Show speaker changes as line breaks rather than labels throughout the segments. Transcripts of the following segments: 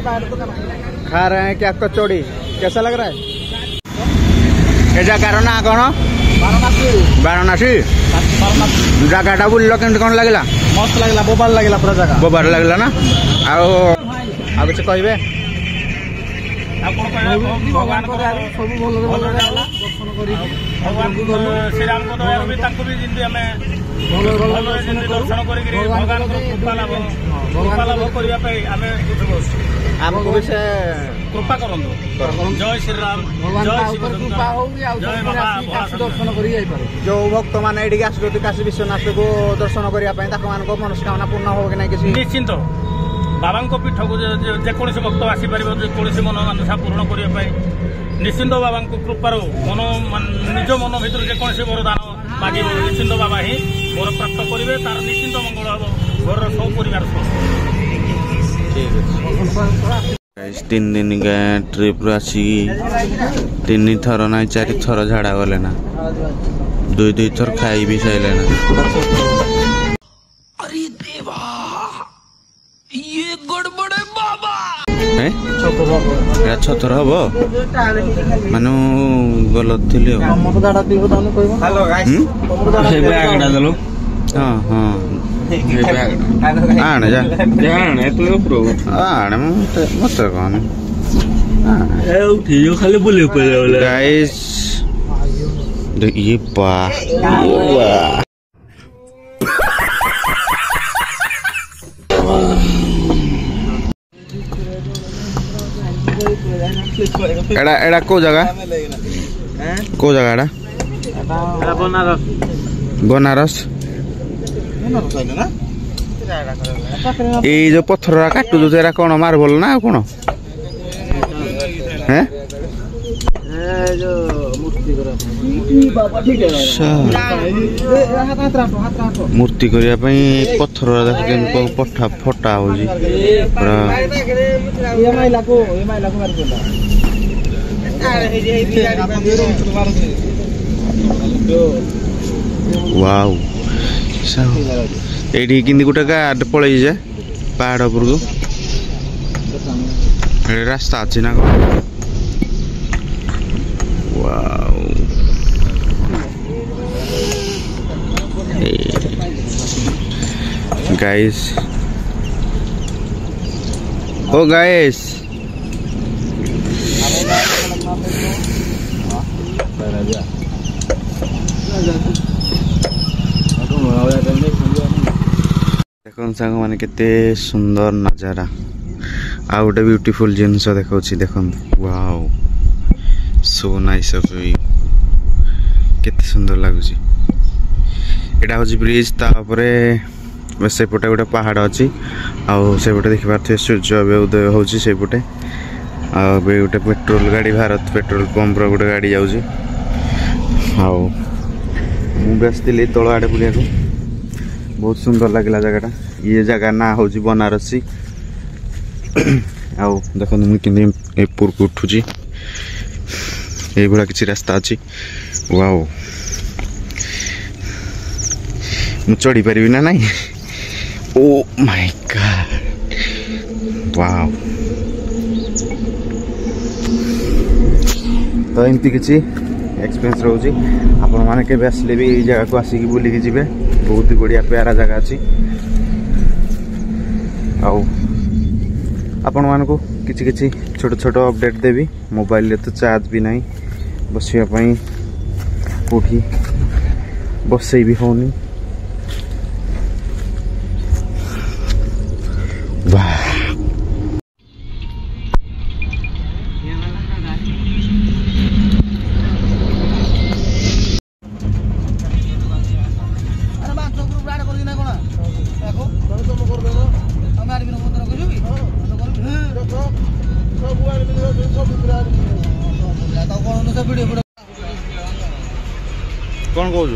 खा रहे हैं क्या कचौड़ी? कैसा लग रहा है? ये जगह ना कौन? वाराणसी। जगह बुल कौन लगला?
मस्त लगला, बोबार लगला पूरा जगह।
बोबार लगला ना? आओ कुछ कहबे?
भगवान को सब भल दर्शन करी भगवान श्रीराम को दया भी ताको भी जिंदगी हमें दर्शन करी भगवान को कृपा लाभ करबा पे हमें
हमको भी से
कृपा करंदो। जय श्रीराम, जय कृपा हो या जय बाबा दर्शन करी जाई पारे।
जो भक्त माने एडी आसुति काशी विश्वनाथ को दर्शन करिया पय ताको मान को मनस्कामना पूर्ण हो कि नहीं? किसी
निश्चिंत बाबा पीठ को जेकोसी भक्त आसीपर जेकोसी मन मानसा पूर्ण करने निश्चिंत बाबा कृपार मन निज मन भर जेकोसी वरदान मागे निश्चिंत बाबा ही वर प्राप्त करेंगे तार निश्चिंत मंगल हम घर सब परिवार
तीन दिन ट्रिप आसी 3 थर ना 4 थर झाड़ा गले ना 2 थर खाई भी सारे ना।
अरे देवा ये गड़बड़ है बाबा।
छथर हम मान गलत थी हाँ हाँ आने जा आने मत कौन
खाली बोले
गाइस ये वाह एड़ा एड़ा को जगह एड़ा बनारस ये जो पत्थर काटू जो तेरा कौन मार्बल ना कौन है मूर्ति करने पत्थर पठा फटा हो वाव ये गोटे गार्ड पलि जाए पहाड़ उपर को रास्ता अच्छी ना वाव गाइस ओ गाइस देखो सांग मैंने केते सुंदर नजारा आ गोटे ब्यूटीफुल जिनस देखा देखो wow so nice of you केते सुंदर लगुच एटा हूँ ब्रिज तापरे सेपटे गोटे पहाड़ अच्छी आउटे देखिपे सूर्य उदय होपटे गोटे पेट्रोल गाड़ी भारत पेट्रोल पंप गोटे गाड़ी जाऊँगी आसती तल आड़े बुलिया बहुत सुंदर लगला जगह ये जगह ना हूँ बनारसी आउ देख मुझे को उठुची ये भाया किसी रास्ता अच्छी वाओ मु चढ़ी पारि ना नहीं ओ माय गॉड वाओ तो एमती किसी एक्सपीरियंस रोचे आपण मैंने के आसले भी जगह को आसिक बुलिकी जी बहुत ही बढ़िया प्यारा जगह अच्छी आपण मान को किछि किछि छोट छोट अपडेट देवी मोबाइल तो चार्ज भी नहीं बसापी कौटी बसई भी होनी वाह कौन कौन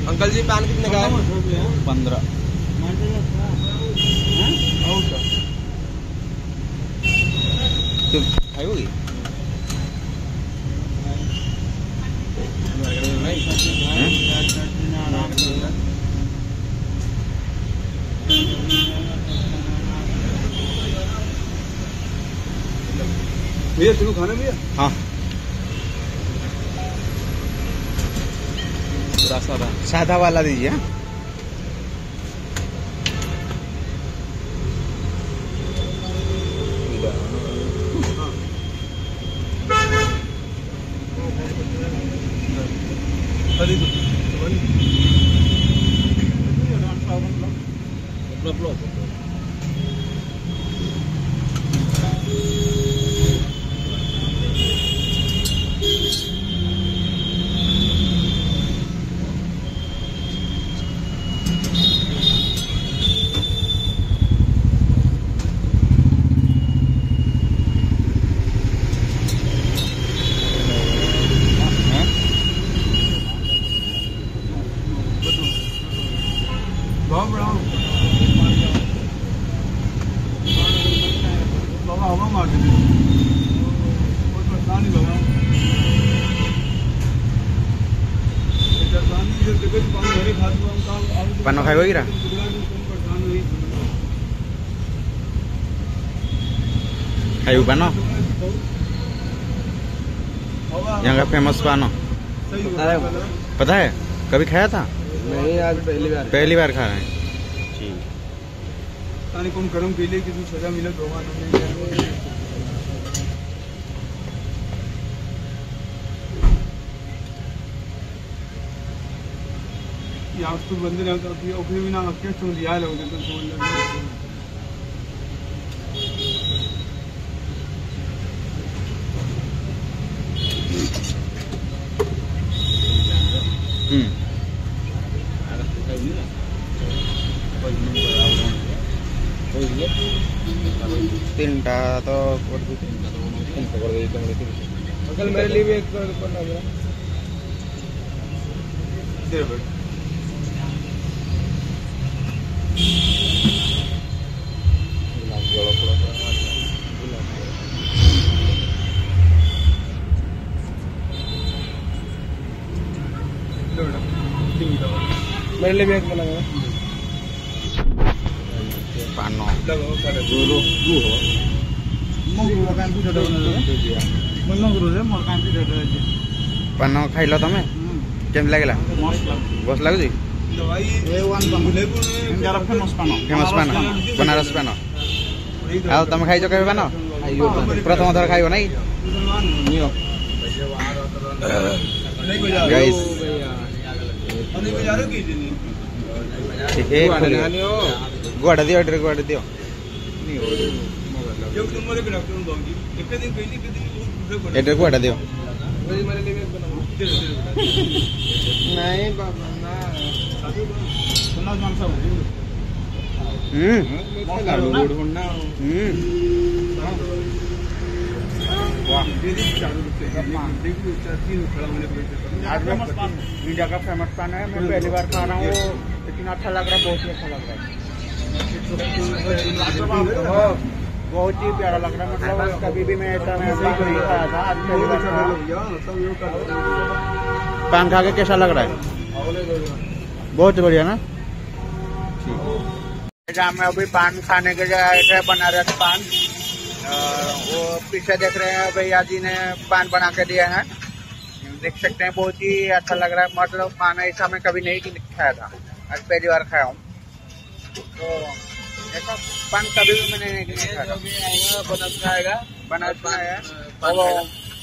अंकल जी पान कितने का है? 15। खाओगी?
भैया तुम्हें खाना भैया?
हाँ
सादा
सादा वाला दीजिए। पान खाइबो कि खाइबो पान? यहाँ का फेमस पान पता है? कभी खाया था?
नहीं, आज
पहली बार खा रहे हैं।
कौन गरम पी ले किसी सजा मिले भगवान यहाँ तो बंदे रहता भी ना क्या सुन दिया लोग तो सुन
तीन टा तो
अंकल मेरे लिए भी एक मेरे लिए भी एक बना
पान पान खाइल तुम केम लगे? बस लगुच? फेमस पान बनारस पान। आ तुम खाई के पान? प्रथम थर खाइब ना गाइस? गुआड़ा दियो, गुआड़ा दियो। एड्रे गुआड़ा दियो।
नहीं बाबा ना इंडिया का फेमस पान है। मैं पहली बार खा रहा हूँ, इतना अच्छा लग रहा है, बहुत ही अच्छा लग रहा है, बहुत ही प्यारा लग रहा है। मतलब कभी भी मैं ऐसा नहीं खाया था, आज पहली बार खाया।
पान खा के कैसा लग रहा है? बहुत बढ़िया ना।
जहाँ मैं अभी पान खाने के लिए आए थे, बनारस पान। वो पीछे देख रहे हैं भैया जी ने पान बना के दिया है, देख सकते हैं, बहुत ही अच्छा लग रहा है। मतलब पान ऐसा मैं कभी नहीं खाया था, आज पहली बार खाया हूँ। तो ऐसा पान कभी भी मैंने नहीं खाया था। बनारस में आया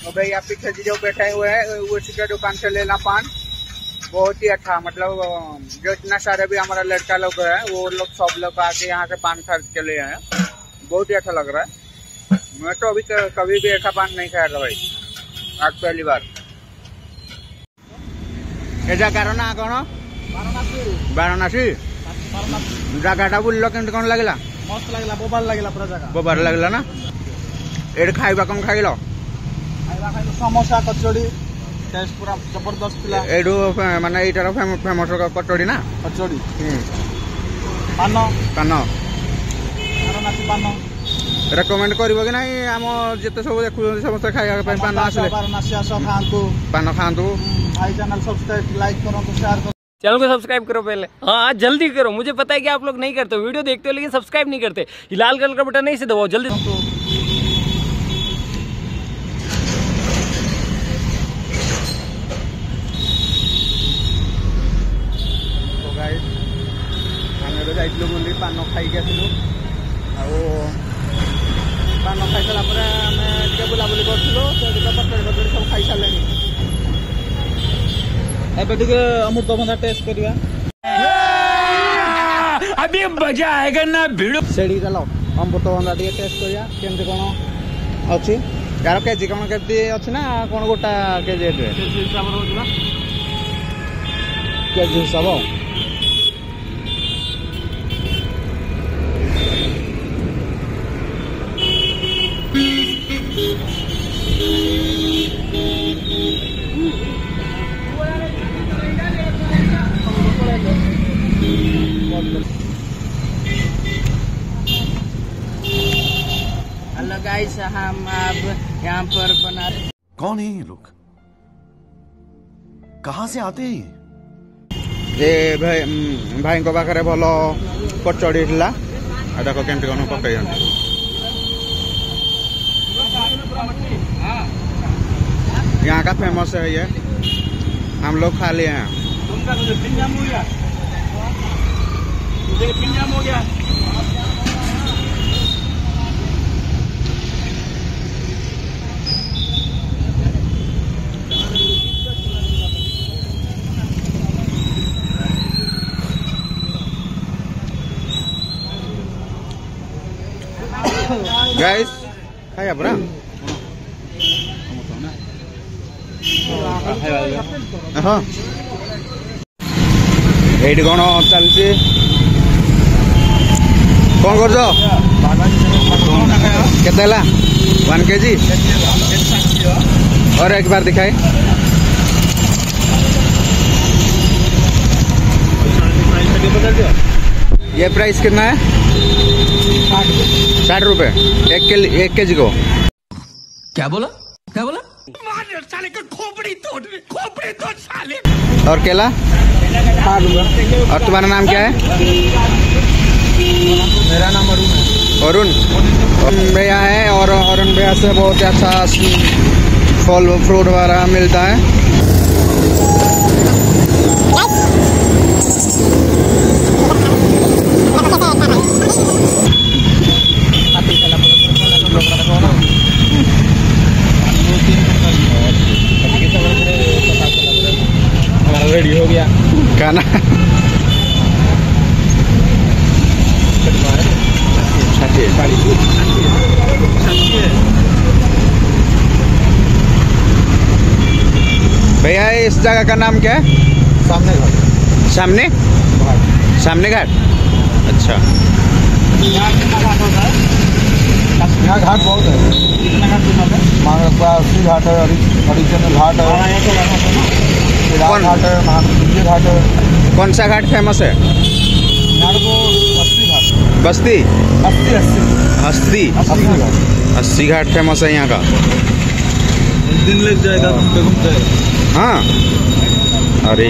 वो भैया पीछे जी जो बैठे हुए हैं, उसी के दुकान से लेना पान। बहुत ही अच्छा, मतलब जो इतना सारे भी हमारा लड़का लोग है, वो लोग सब लोग आके यहाँ से पान खरीद के ले आए। बहुत ही अच्छा लग रहा है। मैं तो अभी कभी भी ऐसा पान नहीं खाया था भाई, आज पहली बार। ऐसा कारण ना कौन? बाराणसी जगह बुल्ल के कौन लगे?
मस्त लगला, बोबार लगला पूरा जगह।
बोबार लगला ना। एड खाइबा कौन खाइल?
समोसा कचौड़ी टेस्ट पूरा जबरदस्त थिला
एडू माने एटार फेमस कचोड़ी ना
कचोड़ी पान
पान
नाची पान
रेकमेंड करिवो कि नाही हम जते सब देखु समस्त खाया पे पान आसले
नासी आस खांतु
पान खांतु
भाई चैनल सब्सक्राइब लाइक करो शेयर करो
चैनल को सब्सक्राइब करो पहले। हाँ जल्दी करो, मुझे पता है कि आप लोग नहीं करते, वीडियो देखते हो लेकिन सब्सक्राइब नहीं करते। ये लाल कलर का बटन नहीं से दबाओ जल्दी।
तो गाइस आमे तो जाइतलो बुली पान खाई के आथिलु आ पान खाई सारा पर आमे टिके बुला बुली करथिलु से पकड़ सब खाई सालेनी एबे टिके अमृतभंडा टेस्ट करिया
अभी मजा आएगा ना भिड़ो
सेड़ी चलो अमृतभंडा टिके टेस्ट करिया केमते कोन अछि यार केजी कोन केती अछि ना कोन गोटा केजी रे
हिसाब रो दिबा
केजी हिसाब
हेलो गाइस, हम अब यहाँ पर बना रहे।
कौन है ये लोग? कहाँ से आते हैं?
ए भाई भाई को पाखरे भलो कचोड़ी हिला आ देखो केमती कोन पकाई जंती यहाँ का फेमस है ये, हम लोग खा लिए हैं।
तुमका तो पिंजाम हो गया, मुझे पिंजाम हो गया।
गाइस खाया पूरा हाँ एठी कौन चलती कौन कर केते 1 kg और एक बार दिखाए ये प्राइस कितना है 60 रुपए 1 kg को।
क्या बोला साले का खोपड़ी तोड़ साले।
और केला और तुम्हारा नाम क्या है?
मेरा नाम अरुण है।
अरुण भैया है और अरुण भैया से बहुत अच्छा फल फ्रूट वगैरह मिलता है।
रेडी हो गया
खाना भैया इस जगह का नाम क्या है?
सामने घाट।
सामने घाट अच्छा।
यहाँ घाट बहुत है। महाराष्ट्री घाट है, हरिचंद्र घाट है, घाट है, महाविद्य घाट है।
कौन सा घाट फेमस है?
यहाँ को
बस्ती
हस्ती घाट।
अस्सी घाट फेमस है यहाँ का।
एक दिन लग जाएगा घूमते।
हाँ अरे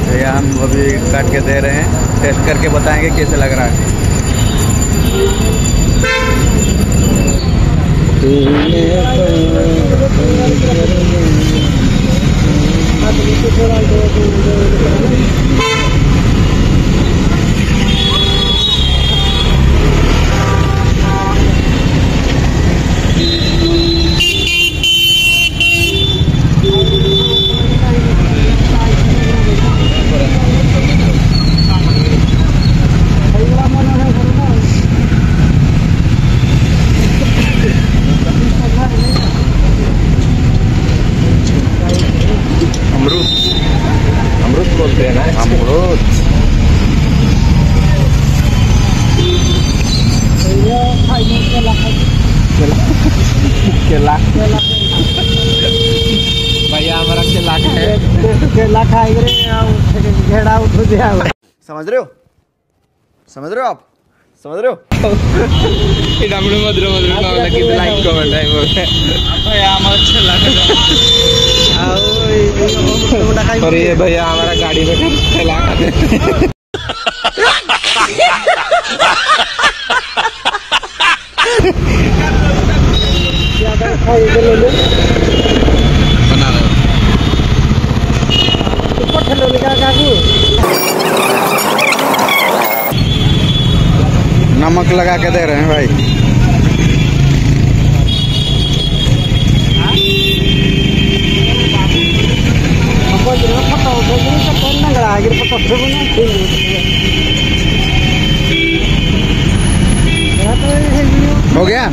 भैया हम अभी काट के दे रहे हैं, टेस्ट करके बताएंगे कैसे लग रहा है। अमृत बोलते हैं ना, अमृत
समझ रहे हो आप समझ रहे हो
लाइक कमेंट
और ये भैया हमारा गाड़ी में चला नमक लगा के दे रहे हैं भाई। हो गया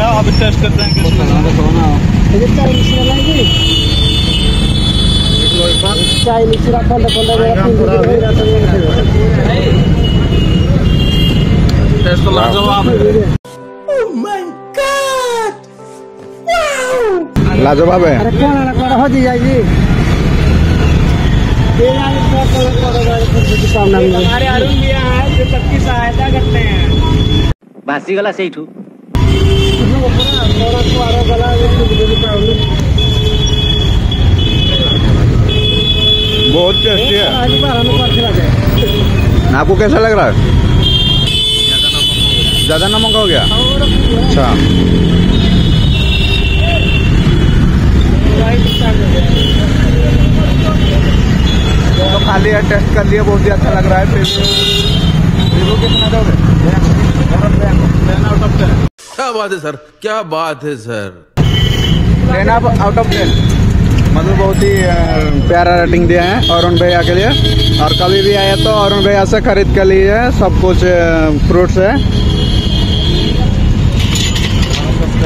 अभी टेस्ट करते हैं टेस्ट तो लाजवाब
लाजवाब है।
हमारे अरुण भैया है जो सबकी सहायता करते हैं। बासी गला सही ठू
बहुत टेस्टी है। आपको कैसा लग रहा है? ज्यादा नमक हो गया। अच्छा तो खाली है, टेस्ट कर लिए, बहुत ही अच्छा लग रहा है। फिर कितना दोगे? 10 आउट ऑफ 10।
क्या बात है सर, क्या बात है सर।
10 आउट ऑफ 10 मतलब बहुत ही प्यारा रेटिंग दिया है अरुण भैया के लिए। और कभी भी आए तो अरुण भैया से खरीद के लिए सब कुछ फ्रूट्स है।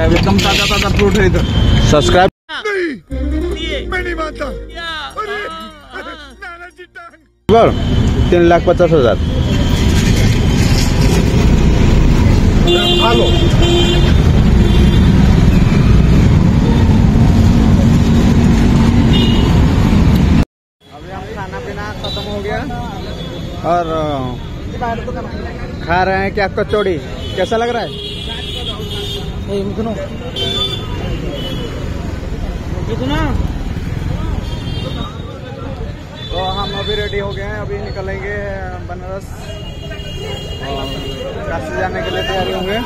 एकदम ताजा ताजा फ्रूट है इधर।
सब्सक्राइब
मैं नहीं मानता।
3,50,000।
हेलो अभी हम खाना पीना खत्म हो गया और खा रहे हैं क्या कचौड़ी। कैसा लग रहा है? तो हम अभी रेडी हो गए हैं, अभी निकलेंगे बनारस और काशी जाने के लिए तैयारी होंगे।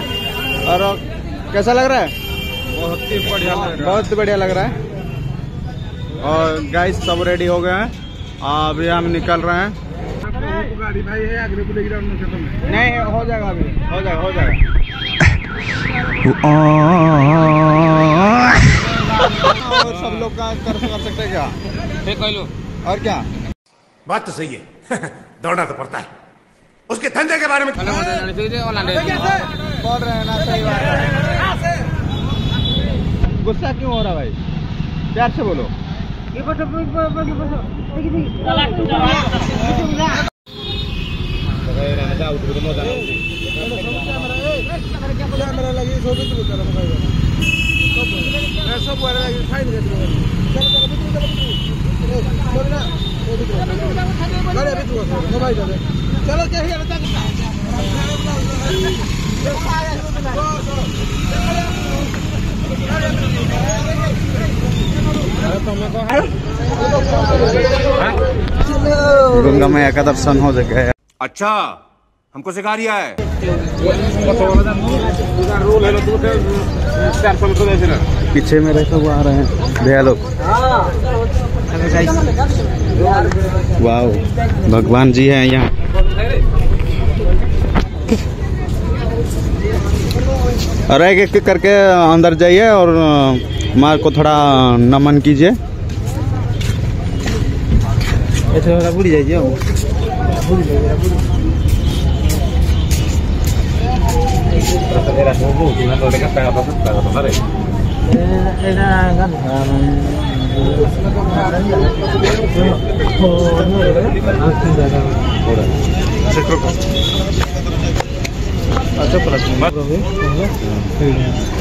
और कैसा लग रहा है? बहुत ही बढ़िया लग रहा है। बहुत बढ़िया लग रहा है। और गाइस सब रेडी हो गए हैं, अभी हम निकल रहे हैं। गाड़ी भाई है आगे को लेकर नहीं हो जाएगा, अभी हो जाएगा हो जाएगा। और सब लोग का कर सकते हैं क्या? और क्या
बात तो सही है। दौड़ना तो पड़ता है। उसके धंधे के बारे में
बोल रहे हैं ना, सही बात है। गुस्सा क्यों हो रहा भाई? प्यार से बोलो। चलो
गंगा मैया का दर्शन हो गया है।
अच्छा हमको सिखा रिया है।
पीछे में रहते हुए आ रहे हैं भैया लोग। वाह भगवान जी हैं यहाँ। और एक एक करके अंदर जाइए और माँ को थोड़ा नमन कीजिए। बुरी जाइए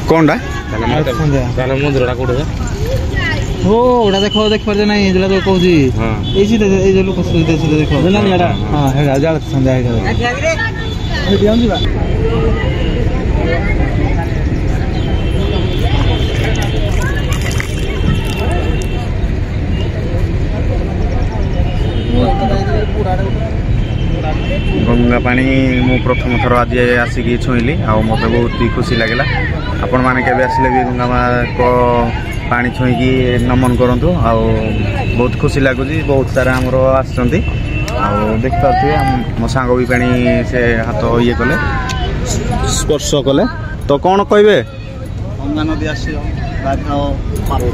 कौन
हो ओडा देखो देख पर नहीं जला तो कहूजी
हां
एसी ए जो लोक सुविधा सुविधा देखो ना एडा हां हेडा जाळ संध्या हेडा ए दियम दिबा
गंगा पानी मु प्रथम थर आज आसिकी छुईली आ मत बहुत ही खुशी लगला आपण माने केबे आसले भी गंगा माँ को पानी छुईकी नमन करंतु आ बहुत खुशी लागुची बहुत सारा हमर आछंती आ देख पाथि मो सांग भी पानी से हाथ ये कले स्पर्श कले तो कोन कहबे
गंगा नदी आसी गाधाओ मारो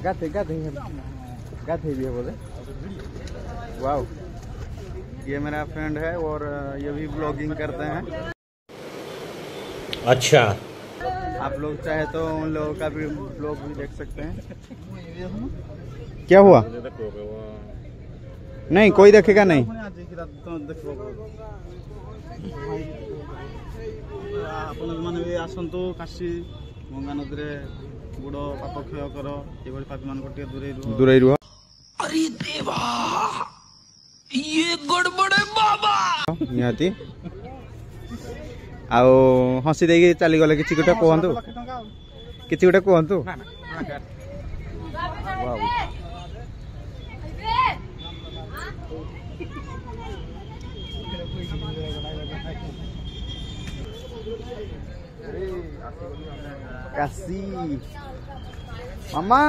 गाते भी है बोले वाओ ये मेरा फ्रेंड है और ये भी ब्लॉगिंग करते हैं।
अच्छा
आप लोग चाहे तो उन लोगों का भी ब्लॉग भी देख सकते हैं। क्या हुआ नहीं कोई देखेगा नहीं
माने भी आसंतु काशी गंगा नदी रे गुड़ पाप क्षय कर ये पापी मान दूरे
रुह
अरे देवा ये गड़बड़ है बाबा
निहाती आउ हसी देगी चली गले किछि गोटे कहंतु किछि गोटे कहंतु काशी मामा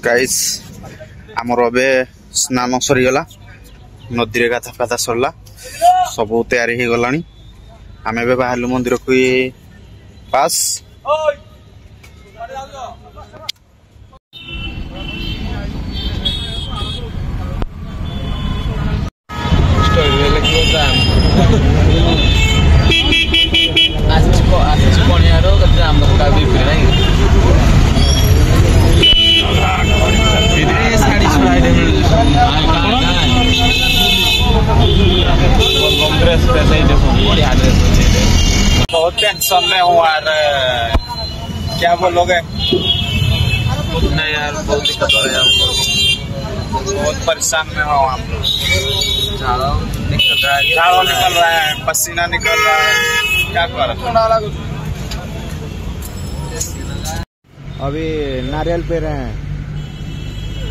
गाइस आमर अबे स्नान सरीगला नदी गाधा फाधा सरला सब तैयारी हो गलानी आम ए बाहर मंदिर को पास बहुत टेंशन में हूँ यार क्या बोलोगे नहीं यार बहुत दिक्कत हो रही है बहुत परेशान में हो आप झाड़ों निकल रहा है पसीना निकल रहा है क्या कर अभी नारियल पे रहे हैं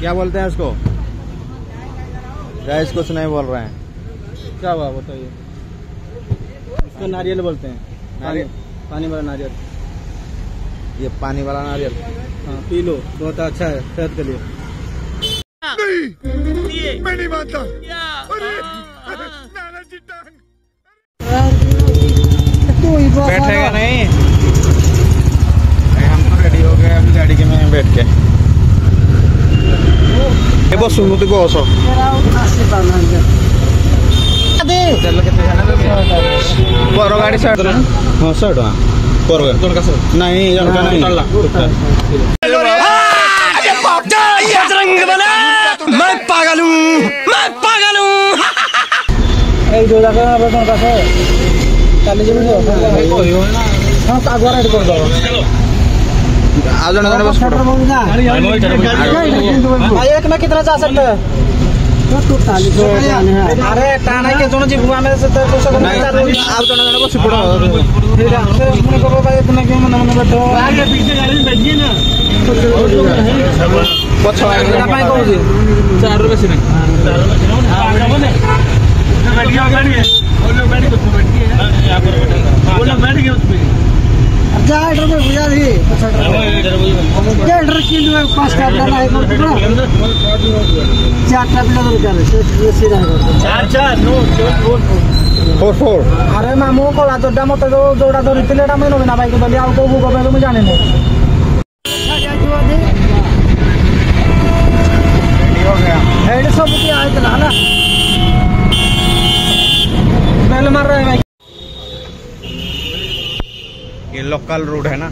क्या बोलते हैं उसको गैस कुछ नहीं बोल रहे हैं
क्या हुआ बताइए इसको नारियल बोलते हैं पानी वाला नारियल
ये पानी वाला नारियल
हाँ पी लो बहुत अच्छा है सेहत के लिए
नहीं मैं नहीं मानता
बैठेगा नहीं हम तो रेडी हो गए अभी गाड़ी के में बैठ के ये बस सुनो तो बस पर गाड़ी साइड हाँ साइड पर नहीं जनका नहीं
मैं पागल हूँ
एक दो जगह जनका से चली जाओ हाँ आगुआ रेडी कर दो
आज जन बस
एक में कितना जा सकते हैं अरे टाना के जोन जी बुआ में से तो
आज जन बस पड़ो
भाई इतना क्यों मन मन बैठो आगे पीछे गाड़ी में बैठिए ना
पछ
भाई कहू जी 4 रुपए से नहीं बैठिए गाड़ी है वो लोग बैठ के बैठिए यहां पर वो लोग बैठ गए उस पे जा इधर में बुझा दी
पाँचटा पिला नहीं चारटा पिला दरकार अरे मामू कला जोटा मत जोड़ा धरी मुझे नवीना भाई को दली आउ कौ भोग मुझे जानी सब किया है बेल मार रहे भाई।
ये लोकल रोड है ना।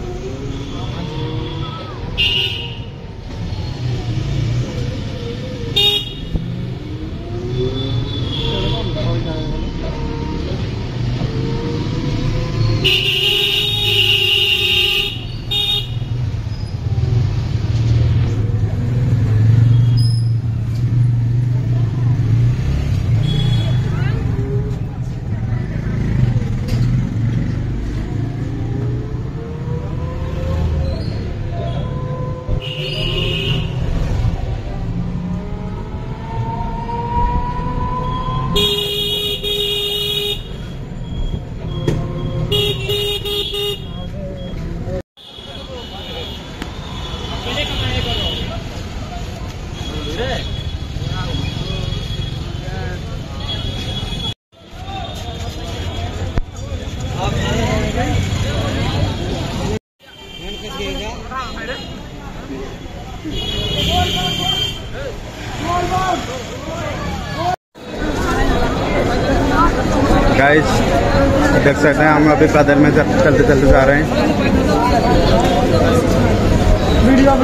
गाइस देख सकते हैं हम अभी पैदल में चलते चलते जा रहे हैं।
वीडियो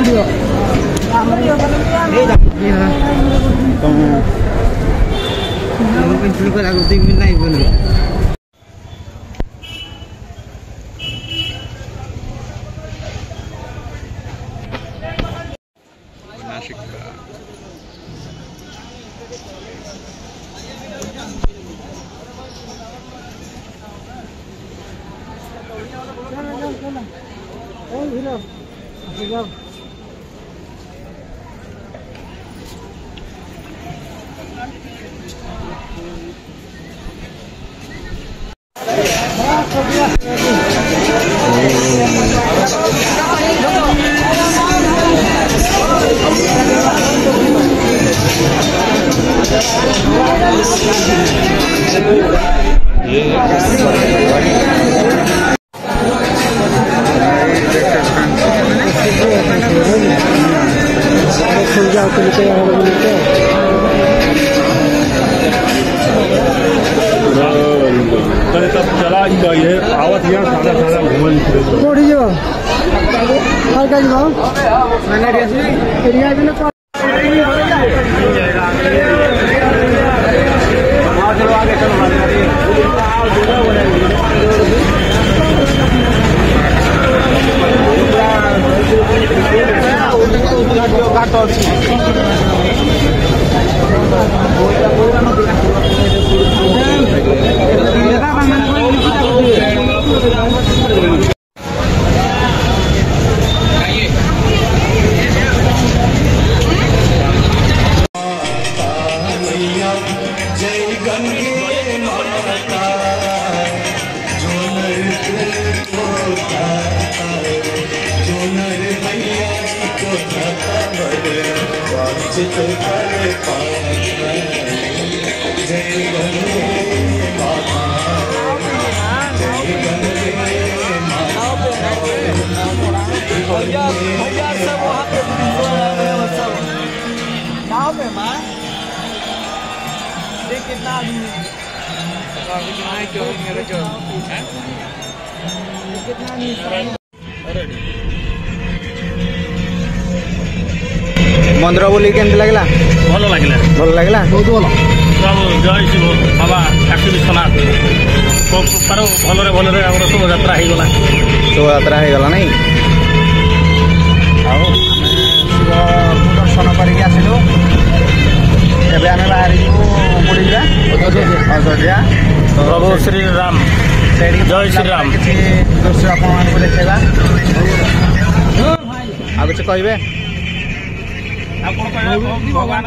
मंदिर बोली केमती लगला?
भल लगे
भल लगला
बहुत भल
सब जय शिव बाबा काशी विश्वनाथ कृपार भलरे भलरे आम शोभ यात्रा हो गला
शोभ यात्रा हो गला नहीं शिव दर्शन करके आसिलु एबे आमे बाहरी बुड़ी जा अयोध्या
प्रभु श्री राम जय श्री राम
दृश्य आपण देखा आ कुछ कहबे
भगवान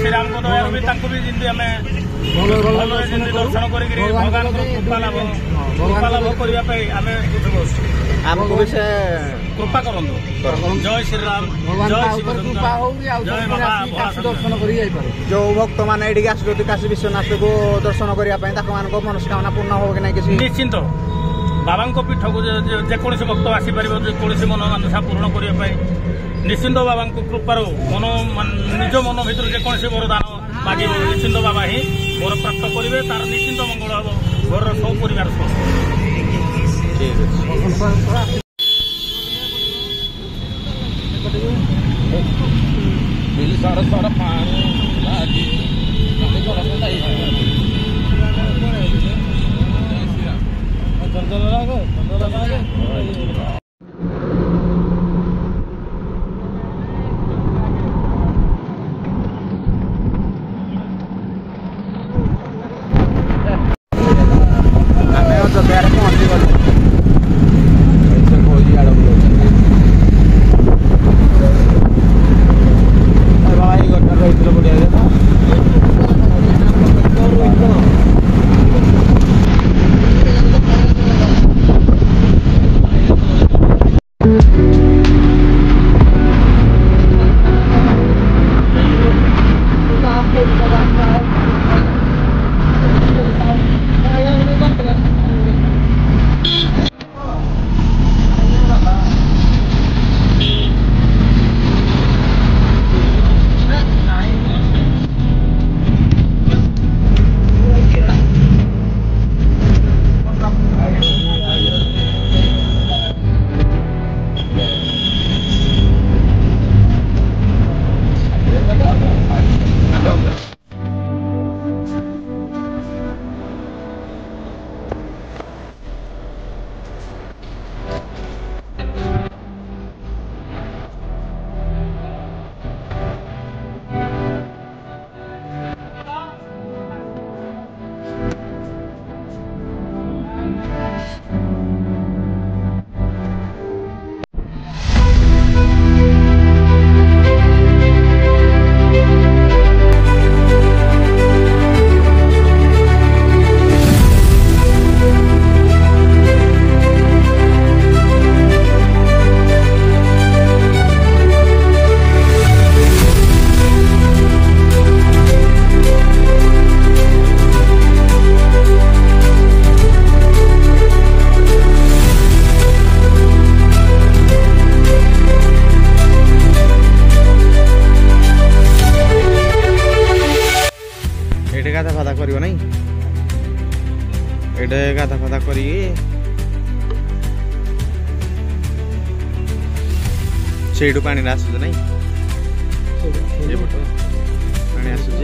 श्रीराम को दया भी जमी आम ଭଲରେ ଯେମିତି ଦର୍ଶନ କରିକି ଭଗବାନଙ୍କର କୃପା ଲାଭ କରିବା ପାଇଁ ଆମେ
ଆମକୁ ବି ସେ
କୃପା କରନ୍ତୁ। ଜୟ ଶ୍ରୀରାମ, ଜୟ ଶିବଶଙ୍କର, ଜୟ ବାବା
ଦର୍ଶନ କରି ଯାଇପାରୁ।
ଯୋଉ ଭକ୍ତମାନେ ଏଠିକି ଆସୁଛନ୍ତି କାଶୀ ବିଶ୍ୱନାଥକୁ ଦର୍ଶନ କରିବା ପାଇଁ ତାଙ୍କମାନଙ୍କ ମନସ୍କାମନା ପୂର୍ଣ୍ଣ ହବ କି ନାହିଁ କିଛି
ନିଶ୍ଚିନ୍ତ ବାବାଙ୍କ ପୀଠକୁ ଯେକୌଣସି ଭକ୍ତ ଆସିପାରିବ, ଯେକୌଣସି ମନୋବାଞ୍ଛା ପୂରଣ କରିବା ପାଇଁ ନିଶ୍ଚିନ୍ତ ବାବାଙ୍କ କୃପାରୁ ନିଜ ମନ ଭିତରୁ ଯେକୌଣସି ବରଦାନ ମାଗିବ ନିଶ୍ଚିନ୍ତ ବାବା ହିଁ ବର ପ୍ରାପ୍ତ କରିବେ। ତାର ନିଶ୍ଚିନ୍ତ ମଙ୍ଗଳ ହେବ ଘରର ସବୁ ପରିବାର ସହ।
ଆମେ ଅଯୋଧ୍ୟାରେ ପହଞ୍ଚି ଗଲୁ। गाधा फादा कर गाधा फादा कर पानी आसुच ना पानी आसुच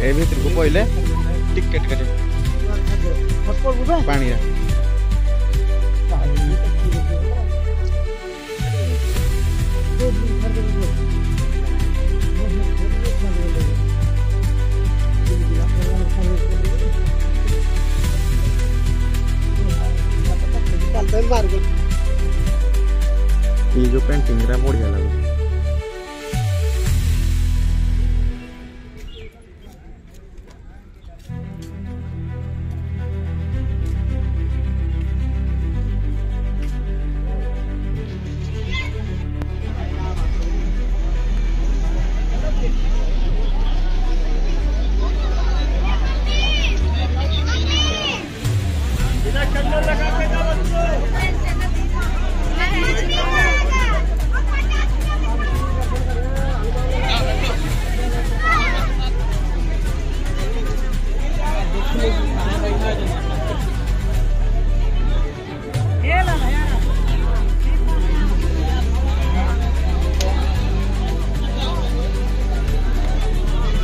ए भीतर को पहले टिकेट कटे पानी ये जो पेंटिंग बढ़िया लगे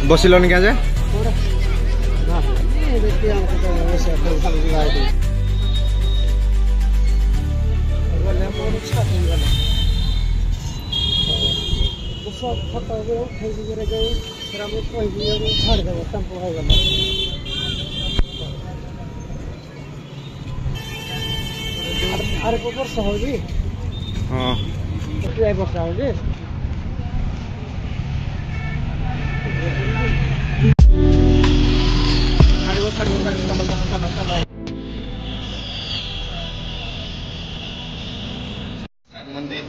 बसिलनि क्या जे
ଆରେ ବର୍ଷା ହଉଛି
ହଁ
ବର୍ଷା ହଉଛି
मंदिर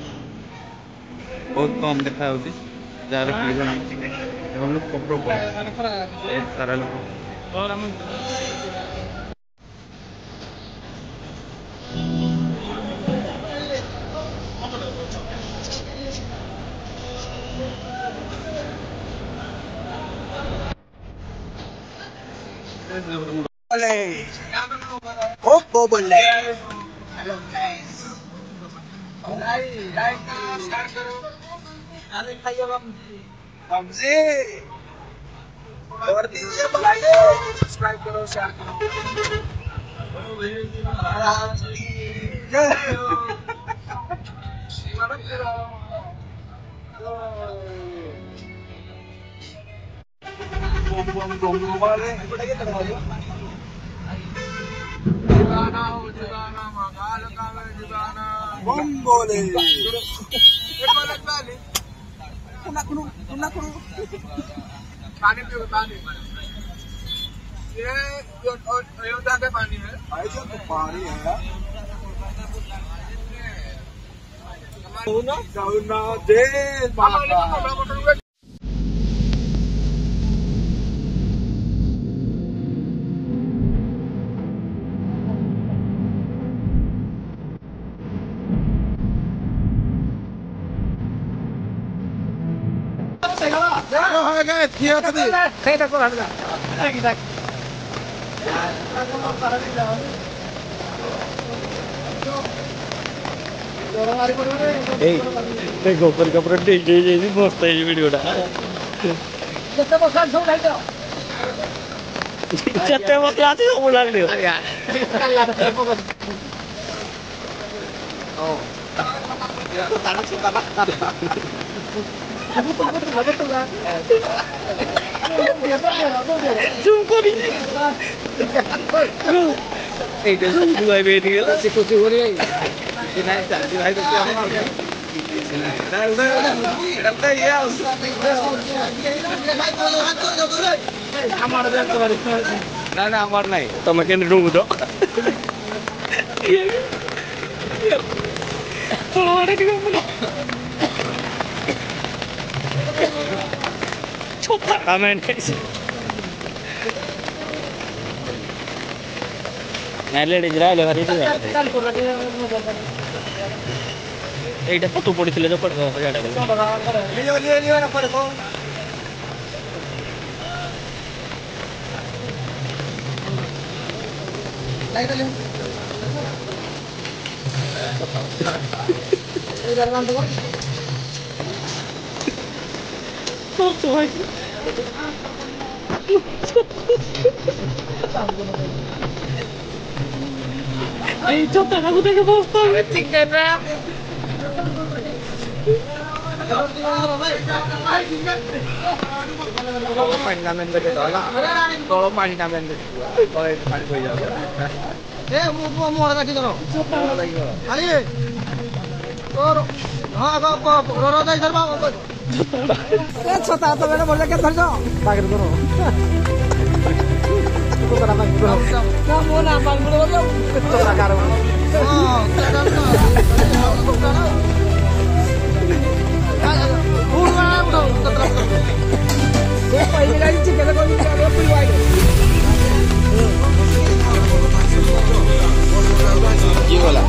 बहुत कम देखा होती जार लोग बहुत सारा लोग
सब्सक्राइब करो शेयर पानी पियो पानी ये अयोध्या का पानी है पानी है
गोपर का पूरा डेंजर मस्त है वीडियो तम के डूब छोटा मैंने এইটা কত পড়েছিল যে পড়ে Ay, chota, aku tak kau tahu. Tinggal rap. Kalau main ramen beda lah. Kalau main ramen beda. Kalau main beda. Mau lagi tu. Ali. और हाँ रो दे इधर बाबू ये छोटा तो मैंने बोला क्या धर जाओ भाग करो तो करा भाग करो ना मोना भाग करो तो लगा रहा हां पूरा उठो ये पहले गाड़ी से केला कोई क्या पूरी वाई ये वाला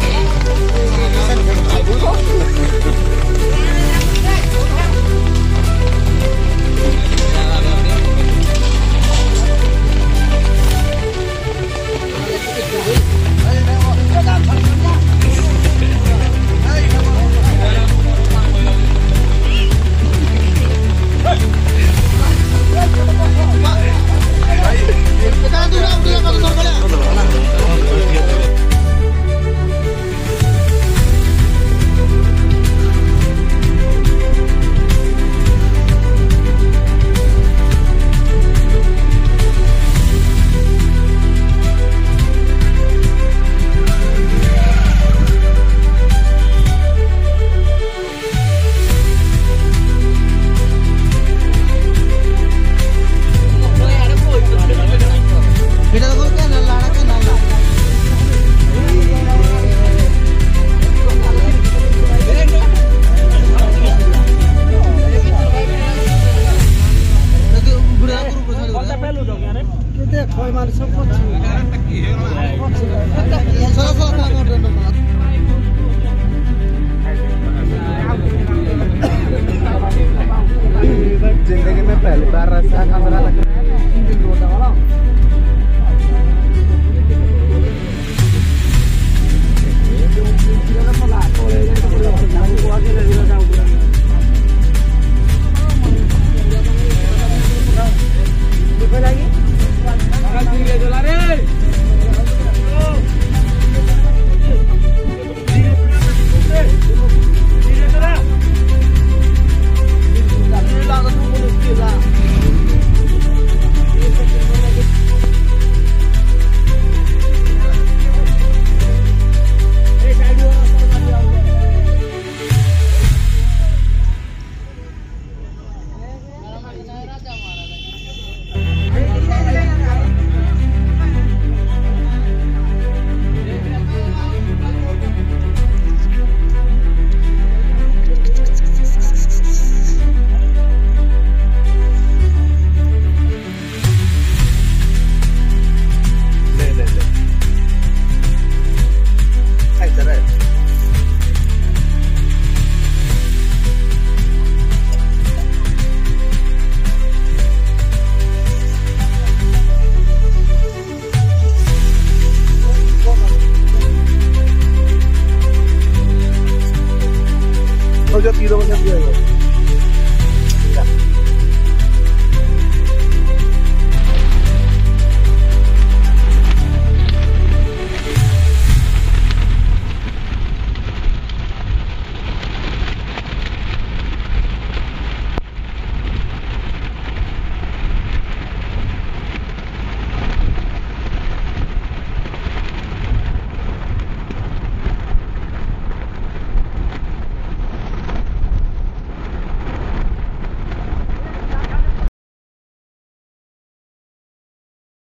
ପିଇଦବ